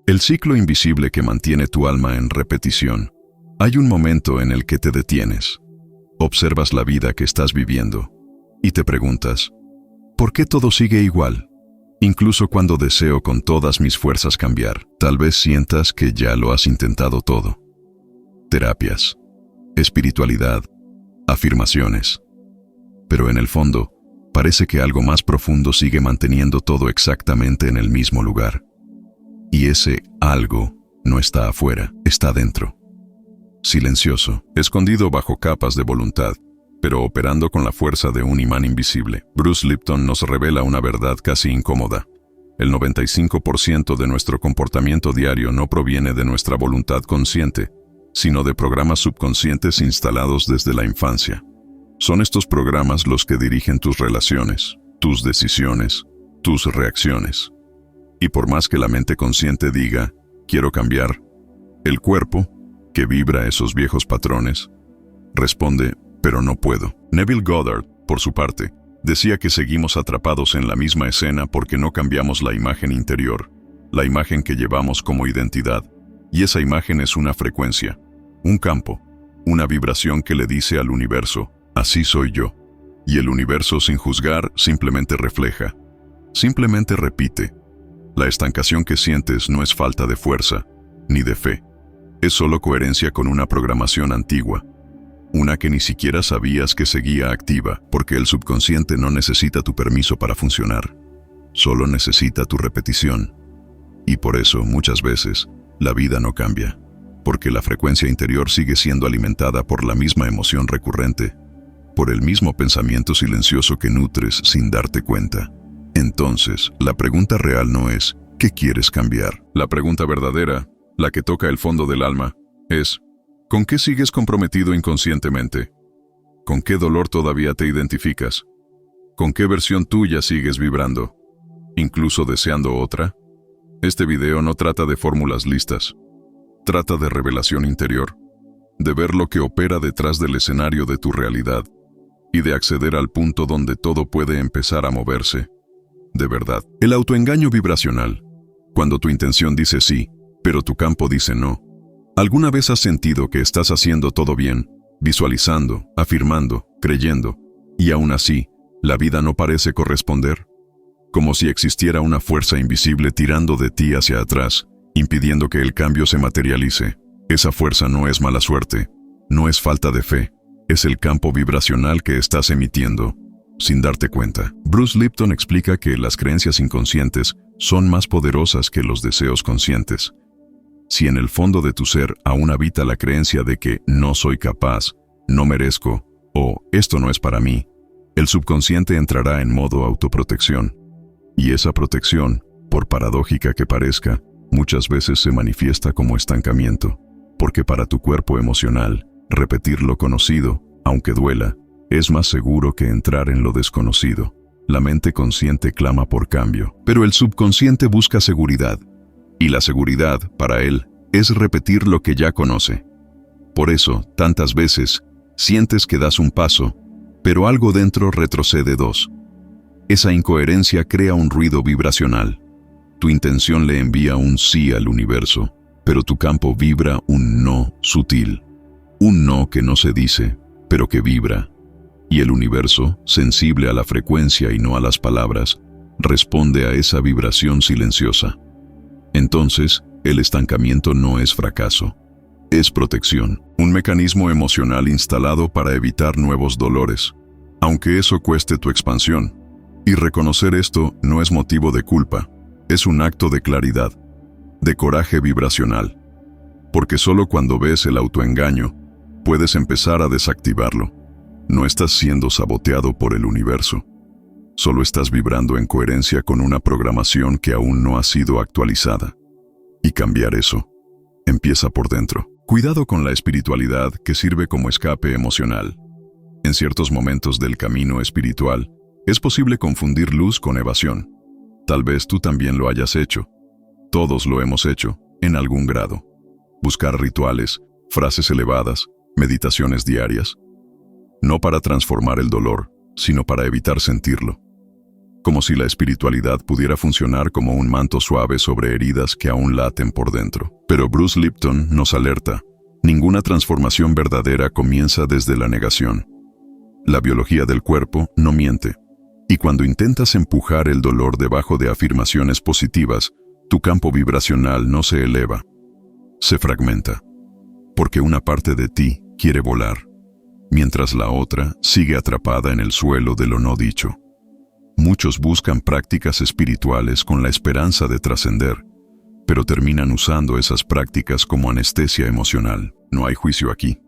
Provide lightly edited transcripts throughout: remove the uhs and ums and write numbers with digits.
El ciclo invisible que mantiene tu alma en repetición. Hay un momento en el que te detienes. Observas la vida que estás viviendo y te preguntas, ¿por qué todo sigue igual? Incluso cuando deseo con todas mis fuerzas cambiar, tal vez sientas que ya lo has intentado todo. Terapias, espiritualidad, afirmaciones. Pero en el fondo, parece que algo más profundo sigue manteniendo todo exactamente en el mismo lugar. Y ese algo no está afuera, está dentro. Silencioso, escondido bajo capas de voluntad, pero operando con la fuerza de un imán invisible. Bruce Lipton nos revela una verdad casi incómoda. El 95% de nuestro comportamiento diario no proviene de nuestra voluntad consciente, sino de programas subconscientes instalados desde la infancia. Son estos programas los que dirigen tus relaciones, tus decisiones, tus reacciones. Y por más que la mente consciente diga, quiero cambiar, el cuerpo, que vibra esos viejos patrones, responde, pero no puedo. Neville Goddard, por su parte, decía que seguimos atrapados en la misma escena porque no cambiamos la imagen interior, la imagen que llevamos como identidad, y esa imagen es una frecuencia, un campo, una vibración que le dice al universo, así soy yo. Y el universo, sin juzgar, simplemente refleja, simplemente repite. La estancación que sientes no es falta de fuerza, ni de fe. Es solo coherencia con una programación antigua, una que ni siquiera sabías que seguía activa, porque el subconsciente no necesita tu permiso para funcionar, solo necesita tu repetición. Y por eso, muchas veces, la vida no cambia, porque la frecuencia interior sigue siendo alimentada por la misma emoción recurrente, por el mismo pensamiento silencioso que nutres sin darte cuenta. Entonces, la pregunta real no es, ¿qué quieres cambiar? La pregunta verdadera, la que toca el fondo del alma, es, ¿con qué sigues comprometido inconscientemente? ¿Con qué dolor todavía te identificas? ¿Con qué versión tuya sigues vibrando? ¿Incluso deseando otra? Este video no trata de fórmulas listas. Trata de revelación interior, de ver lo que opera detrás del escenario de tu realidad y de acceder al punto donde todo puede empezar a moverse. De verdad. El autoengaño vibracional. Cuando tu intención dice sí, pero tu campo dice no. ¿Alguna vez has sentido que estás haciendo todo bien, visualizando, afirmando, creyendo, y aún así, la vida no parece corresponder? Como si existiera una fuerza invisible tirando de ti hacia atrás, impidiendo que el cambio se materialice. Esa fuerza no es mala suerte, no es falta de fe, es el campo vibracional que estás emitiendo, sin darte cuenta. Bruce Lipton explica que las creencias inconscientes son más poderosas que los deseos conscientes. Si en el fondo de tu ser aún habita la creencia de que no soy capaz, no merezco, o esto no es para mí, el subconsciente entrará en modo autoprotección. Y esa protección, por paradójica que parezca, muchas veces se manifiesta como estancamiento, porque para tu cuerpo emocional, repetir lo conocido, aunque duela, es más seguro que entrar en lo desconocido. La mente consciente clama por cambio, pero el subconsciente busca seguridad. Y la seguridad, para él, es repetir lo que ya conoce. Por eso, tantas veces, sientes que das un paso, pero algo dentro retrocede dos. Esa incoherencia crea un ruido vibracional. Tu intención le envía un sí al universo, pero tu campo vibra un no sutil. Un no que no se dice, pero que vibra. Y el universo, sensible a la frecuencia y no a las palabras, responde a esa vibración silenciosa. Entonces, el estancamiento no es fracaso, es protección, un mecanismo emocional instalado para evitar nuevos dolores, aunque eso cueste tu expansión. Y reconocer esto no es motivo de culpa, es un acto de claridad, de coraje vibracional, porque solo cuando ves el autoengaño, puedes empezar a desactivarlo. No estás siendo saboteado por el universo. Solo estás vibrando en coherencia con una programación que aún no ha sido actualizada. Y cambiar eso empieza por dentro. Cuidado con la espiritualidad que sirve como escape emocional. En ciertos momentos del camino espiritual, es posible confundir luz con evasión. Tal vez tú también lo hayas hecho. Todos lo hemos hecho, en algún grado. Buscar rituales, frases elevadas, meditaciones diarias. No para transformar el dolor, sino para evitar sentirlo. como si la espiritualidad pudiera funcionar como un manto suave sobre heridas que aún laten por dentro. Pero Bruce Lipton nos alerta: ninguna transformación verdadera comienza desde la negación. La biología del cuerpo no miente, y cuando intentas empujar el dolor debajo de afirmaciones positivas, tu campo vibracional no se eleva, se fragmenta, porque una parte de ti quiere volar, mientras la otra sigue atrapada en el suelo de lo no dicho. Muchos buscan prácticas espirituales con la esperanza de trascender, pero terminan usando esas prácticas como anestesia emocional. No hay juicio aquí,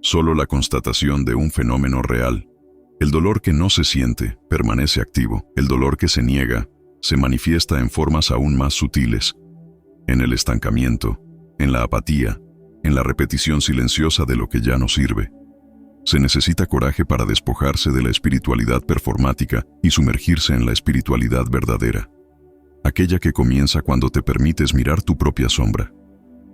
solo la constatación de un fenómeno real. El dolor que no se siente permanece activo. El dolor que se niega se manifiesta en formas aún más sutiles, en el estancamiento, en la apatía, en la repetición silenciosa de lo que ya no sirve. Se necesita coraje para despojarse de la espiritualidad performática y sumergirse en la espiritualidad verdadera, aquella que comienza cuando te permites mirar tu propia sombra,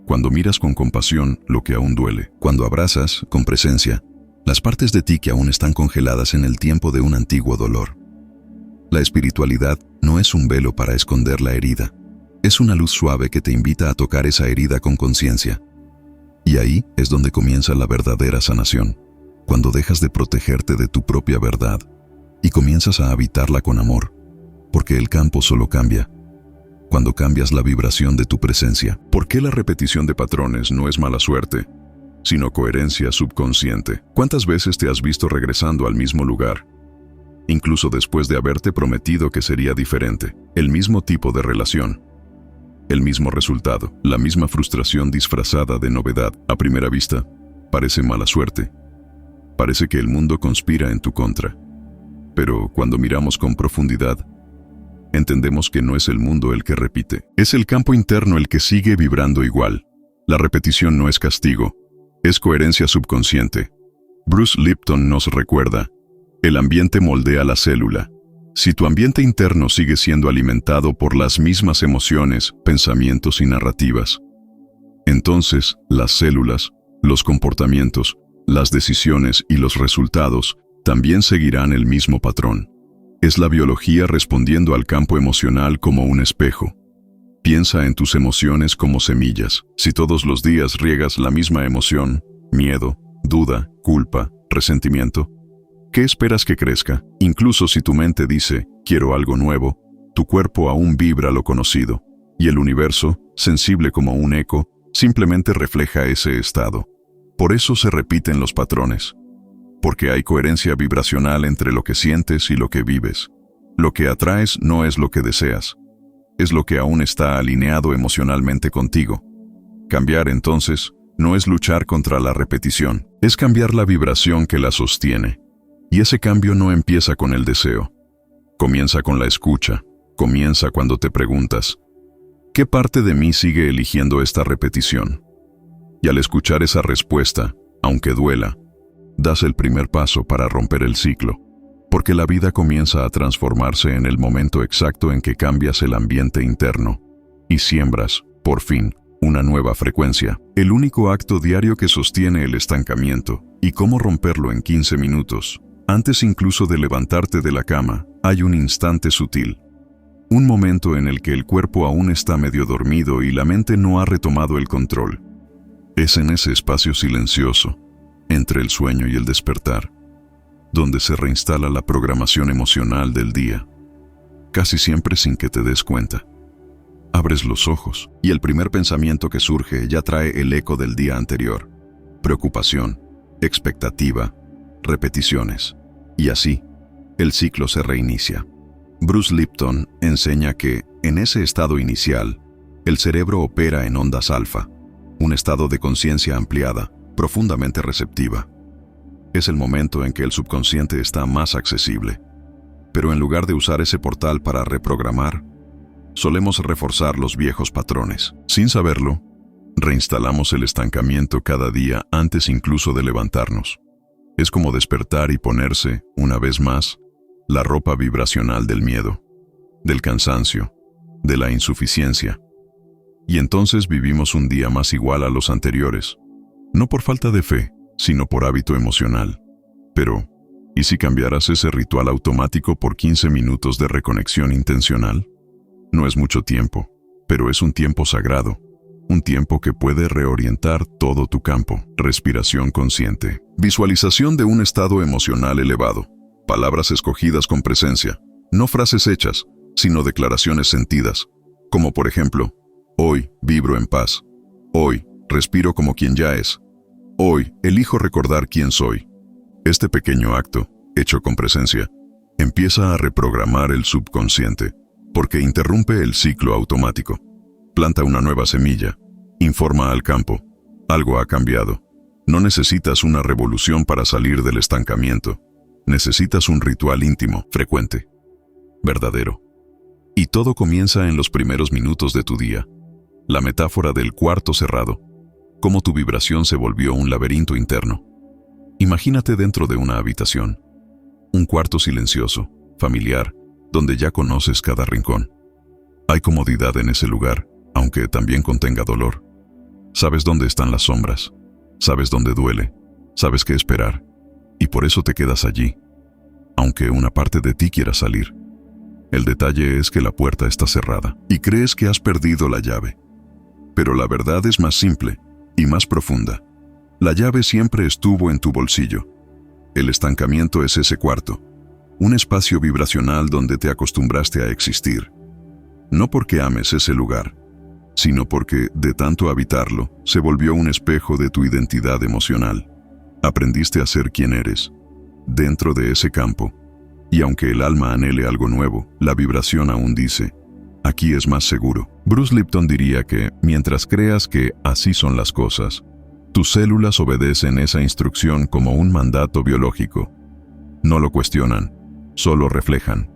cuando miras con compasión lo que aún duele, cuando abrazas, con presencia, las partes de ti que aún están congeladas en el tiempo de un antiguo dolor. La espiritualidad no es un velo para esconder la herida, es una luz suave que te invita a tocar esa herida con conciencia. Y ahí es donde comienza la verdadera sanación, cuando dejas de protegerte de tu propia verdad y comienzas a habitarla con amor, porque el campo solo cambia cuando cambias la vibración de tu presencia. ¿Por qué la repetición de patrones no es mala suerte, sino coherencia subconsciente? ¿Cuántas veces te has visto regresando al mismo lugar, incluso después de haberte prometido que sería diferente? El mismo tipo de relación, el mismo resultado, la misma frustración disfrazada de novedad. A primera vista, parece mala suerte. Parece que el mundo conspira en tu contra. Pero cuando miramos con profundidad, entendemos que no es el mundo el que repite, es el campo interno el que sigue vibrando igual. La repetición no es castigo, es coherencia subconsciente. Bruce Lipton nos recuerda: el ambiente moldea la célula. Si tu ambiente interno sigue siendo alimentado por las mismas emociones, pensamientos y narrativas, entonces las células, los comportamientos, las decisiones y los resultados también seguirán el mismo patrón. Es la biología respondiendo al campo emocional como un espejo. Piensa en tus emociones como semillas. Si todos los días riegas la misma emoción, miedo, duda, culpa, resentimiento, ¿qué esperas que crezca? Incluso si tu mente dice, quiero algo nuevo, tu cuerpo aún vibra lo conocido, y el universo, sensible como un eco, simplemente refleja ese estado. Por eso se repiten los patrones, porque hay coherencia vibracional entre lo que sientes y lo que vives. Lo que atraes no es lo que deseas, es lo que aún está alineado emocionalmente contigo. Cambiar, entonces, no es luchar contra la repetición, es cambiar la vibración que la sostiene. Y ese cambio no empieza con el deseo, comienza con la escucha, comienza cuando te preguntas, ¿qué parte de mí sigue eligiendo esta repetición? Y al escuchar esa respuesta, aunque duela, das el primer paso para romper el ciclo, porque la vida comienza a transformarse en el momento exacto en que cambias el ambiente interno y siembras, por fin, una nueva frecuencia. El único acto diario que sostiene el estancamiento, y cómo romperlo en 15 minutos, antes incluso de levantarte de la cama, hay un instante sutil. Un momento en el que el cuerpo aún está medio dormido y la mente no ha retomado el control. Es en ese espacio silencioso, entre el sueño y el despertar, donde se reinstala la programación emocional del día, casi siempre sin que te des cuenta. Abres los ojos y el primer pensamiento que surge ya trae el eco del día anterior. Preocupación, expectativa, repeticiones. Y así, el ciclo se reinicia. Bruce Lipton enseña que, en ese estado inicial, el cerebro opera en ondas alfa, un estado de conciencia ampliada, profundamente receptiva. Es el momento en que el subconsciente está más accesible. Pero en lugar de usar ese portal para reprogramar, solemos reforzar los viejos patrones. Sin saberlo, reinstalamos el estancamiento cada día antes incluso de levantarnos. Es como despertar y ponerse, una vez más, la ropa vibracional del miedo, del cansancio, de la insuficiencia. Y entonces vivimos un día más igual a los anteriores, no por falta de fe, sino por hábito emocional. Pero, ¿Y si cambiaras ese ritual automático por 15 minutos de reconexión intencional? No es mucho tiempo, pero es un tiempo sagrado. Un tiempo que puede reorientar todo tu campo. Respiración consciente. Visualización de un estado emocional elevado. Palabras escogidas con presencia. No frases hechas, sino declaraciones sentidas. Como por ejemplo, hoy vibro en paz. Hoy respiro como quien ya es. Hoy elijo recordar quién soy. Este pequeño acto, hecho con presencia, empieza a reprogramar el subconsciente, porque interrumpe el ciclo automático. Planta una nueva semilla. Informa al campo. Algo ha cambiado. No necesitas una revolución para salir del estancamiento. Necesitas un ritual íntimo, frecuente, verdadero. Y todo comienza en los primeros minutos de tu día. La metáfora del cuarto cerrado. Cómo tu vibración se volvió un laberinto interno. Imagínate dentro de una habitación. Un cuarto silencioso, familiar, donde ya conoces cada rincón. Hay comodidad en ese lugar, aunque también contenga dolor. Sabes dónde están las sombras, sabes dónde duele, sabes qué esperar, y por eso te quedas allí, aunque una parte de ti quiera salir. El detalle es que la puerta está cerrada, y crees que has perdido la llave. Pero la verdad es más simple y más profunda. La llave siempre estuvo en tu bolsillo. El estancamiento es ese cuarto, un espacio vibracional donde te acostumbraste a existir. No porque ames ese lugar, sino porque, de tanto habitarlo, se volvió un espejo de tu identidad emocional. Aprendiste a ser quien eres, dentro de ese campo, y aunque el alma anhele algo nuevo, la vibración aún dice, aquí es más seguro. Bruce Lipton diría que, mientras creas que así son las cosas, tus células obedecen esa instrucción como un mandato biológico. No lo cuestionan, solo reflejan.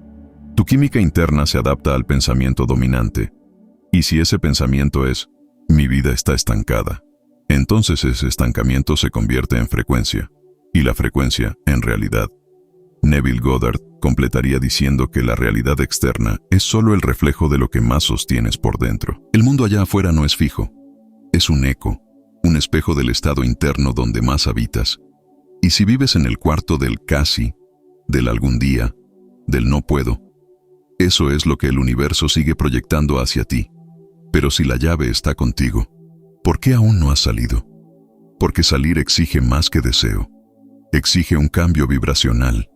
Tu química interna se adapta al pensamiento dominante. Y si ese pensamiento es, mi vida está estancada, entonces ese estancamiento se convierte en frecuencia, y la frecuencia, en realidad. Neville Goddard completaría diciendo que la realidad externa es solo el reflejo de lo que más sostienes por dentro. El mundo allá afuera no es fijo, es un eco, un espejo del estado interno donde más habitas. Y si vives en el cuarto del casi, del algún día, del no puedo, eso es lo que el universo sigue proyectando hacia ti. Pero si la llave está contigo, ¿por qué aún no has salido? Porque salir exige más que deseo. Exige un cambio vibracional.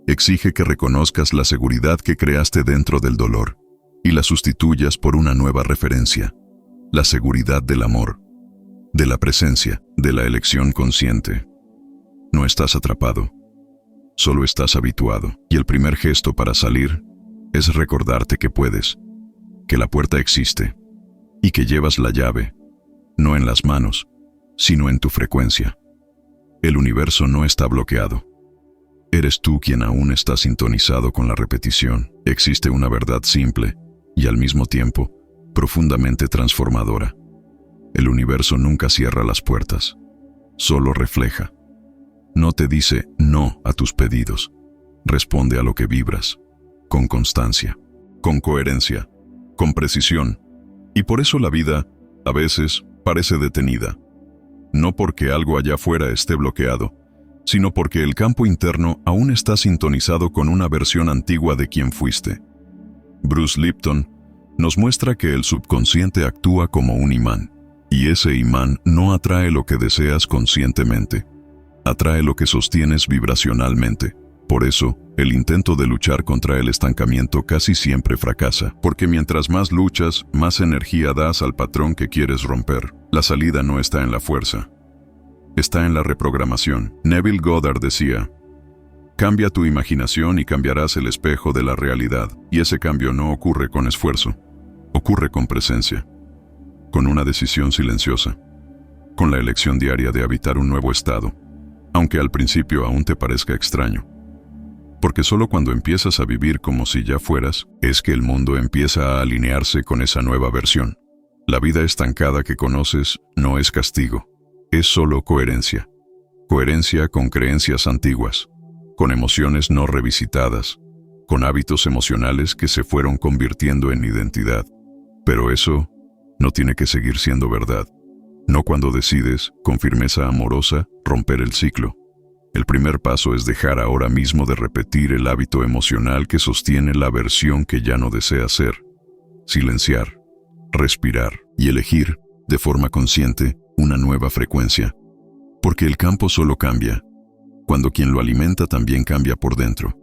Exige que reconozcas la seguridad que creaste dentro del dolor y la sustituyas por una nueva referencia. La seguridad del amor, de la presencia, de la elección consciente. No estás atrapado, solo estás habituado. Y el primer gesto para salir es recordarte que puedes, que la puerta existe y que llevas la llave, no en las manos, sino en tu frecuencia. El universo no está bloqueado. Eres tú quien aún está sintonizado con la repetición. Existe una verdad simple y al mismo tiempo profundamente transformadora. El universo nunca cierra las puertas, solo refleja. No te dice no a tus pedidos. Responde a lo que vibras, con constancia, con coherencia, con precisión. Y por eso la vida, a veces, parece detenida. No porque algo allá afuera esté bloqueado, sino porque el campo interno aún está sintonizado con una versión antigua de quien fuiste. Bruce Lipton nos muestra que el subconsciente actúa como un imán, y ese imán no atrae lo que deseas conscientemente, atrae lo que sostienes vibracionalmente. Por eso, el intento de luchar contra el estancamiento casi siempre fracasa, porque mientras más luchas, más energía das al patrón que quieres romper. La salida no está en la fuerza, está en la reprogramación. Neville Goddard decía, cambia tu imaginación y cambiarás el espejo de la realidad, y ese cambio no ocurre con esfuerzo, ocurre con presencia, con una decisión silenciosa, con la elección diaria de habitar un nuevo estado, aunque al principio aún te parezca extraño. Porque solo cuando empiezas a vivir como si ya fueras, es que el mundo empieza a alinearse con esa nueva versión. La vida estancada que conoces no es castigo, es solo coherencia. Coherencia con creencias antiguas, con emociones no revisitadas, con hábitos emocionales que se fueron convirtiendo en identidad. Pero eso no tiene que seguir siendo verdad. No cuando decides, con firmeza amorosa, romper el ciclo. El primer paso es dejar ahora mismo de repetir el hábito emocional que sostiene la versión que ya no desea ser. Silenciar, respirar y elegir, de forma consciente, una nueva frecuencia. Porque el campo solo cambia cuando quien lo alimenta también cambia por dentro.